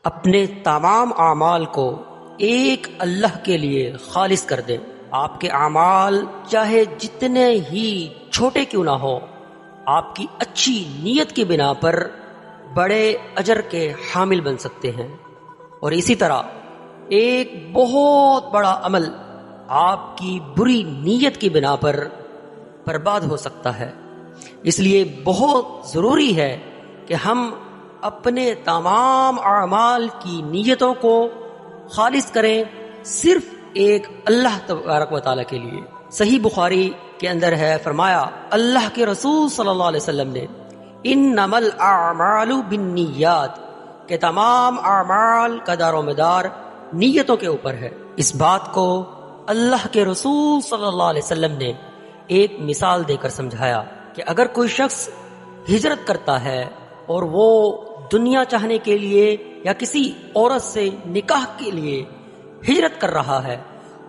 اپنے تمام اعمال کو ایک اللہ کے لیے خالص کر دیں۔ آپ کے اعمال چاہے جتنے ہی چھوٹے کیوں نہ ہو، آپ کی اچھی نیت کی بنا پر بڑے اجر کے حامل بن سکتے ہیں۔ اور اسی طرح ایک بہت بڑا عمل آپ کی بری نیت کی بنا پر برباد ہو سکتا ہے۔ اس لیے بہت ضروری ہے کہ ہم اپنے تمام اعمال کی نیتوں کو خالص کریں، صرف ایک اللہ تبارک و تعالیٰ کے لیے۔ صحیح بخاری کے اندر ہے، فرمایا اللہ کے رسول صلی اللہ علیہ وسلم نے انما الاعمال بالنیات، کہ تمام اعمال کا دار و مدار نیتوں کے اوپر ہے۔ اس بات کو اللہ کے رسول صلی اللہ علیہ وسلم نے ایک مثال دے کر سمجھایا کہ اگر کوئی شخص ہجرت کرتا ہے اور وہ دنیا چاہنے کے لیے یا کسی عورت سے نکاح کے لیے ہجرت کر رہا ہے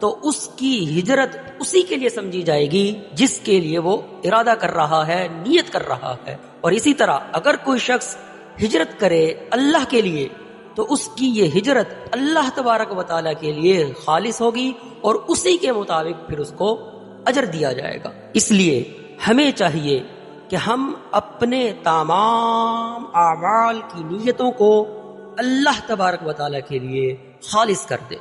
تو اس کی ہجرت اسی کے لیے سمجھی جائے گی جس کے لیے وہ ارادہ کر رہا ہے، نیت کر رہا ہے۔ اور اسی طرح اگر کوئی شخص ہجرت کرے اللہ کے لیے تو اس کی یہ ہجرت اللہ تبارک و تعالیٰ کے لیے خالص ہوگی اور اسی کے مطابق پھر اس کو اجر دیا جائے گا۔ اس لیے ہمیں چاہیے کہ ہم اپنے تمام اعمال کی نیتوں کو اللہ تبارک و تعالیٰ کے لیے خالص کر دیں۔